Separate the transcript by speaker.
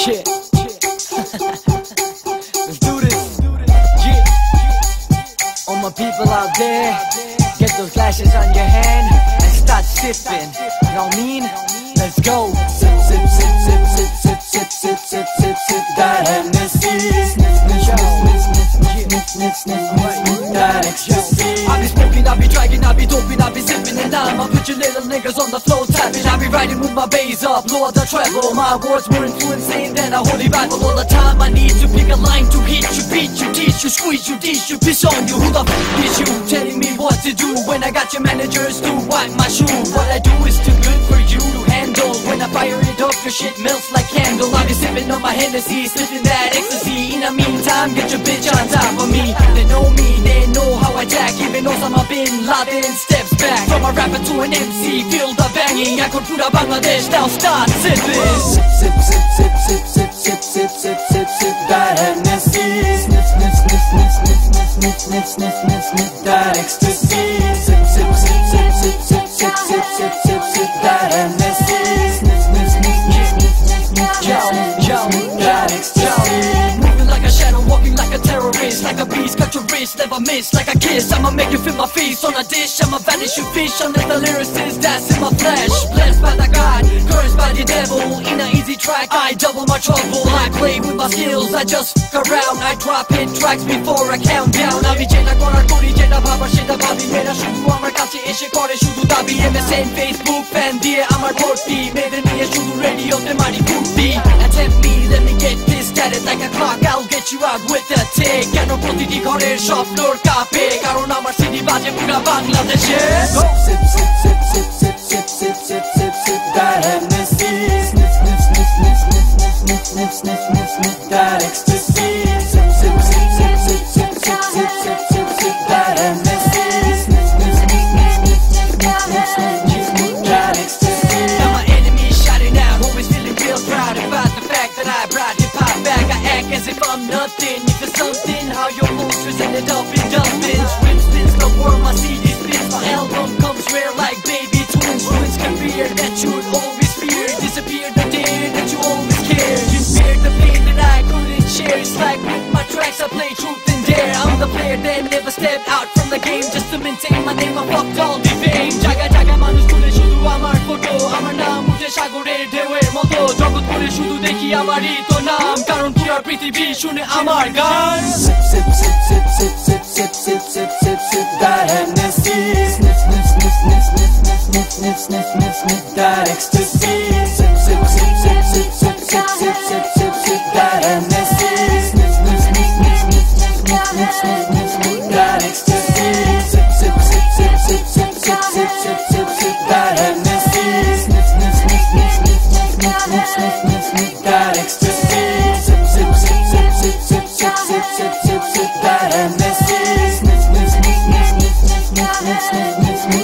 Speaker 1: Yeah. Let's do this. Yeah. All my people out there, get those glasses on your hand and start sipping. You know what I mean? Let's go. Sip, sip, sip, sip, sip, sip, sip, sip, sip, sip, sip that Hennessy. Sniff, sniff, sniff, sniff, sniff, sniff, sniff that ecstasy. I be smoking, I be dragging, I be doping, I be sipping, and I'ma put you little niggas on the floor tapping. I be riding with my bass up, lower the treble. My words more influencing than a holy Bible. All the time I need to pick a line to hit you, beat you, teach you, squeeze you, teach you, piss on you. Who the f*** is you telling me what to do when I got your managers to wipe my shoe? What I do is too good for you to handle. When I fire it up, your shit melts like candle. I be sipping on my Hennessy, sniffing that ecstasy. In the meantime, get your bitch on top of me. They know me, they know how I attack. Even Osama Bin Laden steps back. From a rapper to an MC, feel the banging. I could put a Bangladesh, now start sipping. Sip, sip, sip, sip, sip, sip, sip, sip, sip, sip, sip that Hennessy. Sniff, sniff, sniff, sniff, sniff, sniff, sniff, sniff, sniff, sniff that ecstasy. Sip, sip, sip, sip, sip, sip, sip, sip, sip, sip, sip that Hennessy. Sniff, sniff, sniff, sniff, sniff, sniff, sniff, sniff that ecstasy. Moving like a shadow, walking like a terrorist, like a beast, cut your wrist, never miss, like a kiss. I'ma make you feel my face on a dish. I'ma vanish you fish unless the lyricist that's in my flesh. Blessed by the God, cursed by the devil. In an easy track, I double my trouble. I play with my skills, I just fuck around. I drop hit tracks before I count down. আমি যেটা করার করি, যেটা ভাবার সেটা ভাবি। মেয়েরা শুধু আমার কাছে এসে করে শুধু দাবি। MSN, Facebook, fan দিয়ে আমার ভর্তি। মেয়েদের নিয়ে শুধু রেডিওতে মারি ফুর্তি। Attempt me, let me get pissed at it like a clock. I'll get you out with a tick. কেন প্রতিটি ঘরের সব ফ্লোর কাঁপে? কারণ আমার সিডি বাজে পুরা বাংলাদেশে। Sip, sip, sip, sip, sip, sip, sip, sip, sip, sip that Hennessy. Sniff, sniff, sniff, sniff, sniff, sniff, sniff, sniff, sniff, sniff that ecstasy. Sip, sip, sip, sip, sip, sip, sip, sip, sip, sip, sip that Hennessy. Sniff, sniff, sniff, sniff, sniff, sniff, sniff, sniff, sniff that ecstasy. Now my enemies shouting out, always feeling real proud about the fact that I brought hip-hop back. I act as if I'm nothing. If it's something, how your posters ended up in dustbins. Rip spins, the world, my CD spins. My album comes rare like baby twins. Ruins career that you'd always fear. Disappear the day that you always cared. You feared the pain that I couldn't share. It's like with my tracks I play truth and dare. I'm the player that never stepped out from the game just to maintain my name. I fucked all the fame. জায়গা জায়গা মানুষ তুলে শুধু আমার photo. আমার নাম উঠে সাগরের ঢেউয়ের মতো। জগৎ করে শুধু দেখি আমারই তো নাম। কারণ পুরো পৃথিবী শুনে আমার গান। Sip, sip, sip, sip, sip, sip, sip, sip, sip, sip, sip that Hennessy. Sniff, sniff, sniff, sniff, sniff, sniff, sniff, sniff, sniff, sniff that ecstasy. Sip, sip, sip, sip, sip, sip, sip, sip, sip, sip, sip that Hennessy. Sniff, sniff, sniff, sniff, sniff, sniff, sniff, sniff, sniff, sniff that ecstasy. Sip, sip, sip, sip, sip, sip, sip, sip, sip, sip, sip that Hennessy. Sniff, sniff, sniff, sniff, sniff, sniff, sniff, sniff, sniff, sniff that ecstasy. Sip, sip, sip, sip, sip, sip, sip, sip, sip, sip, sip that Hennessy. Sniff, sniff, sniff, sniff, sniff, sniff, sniff, sniff, sniff, sniff.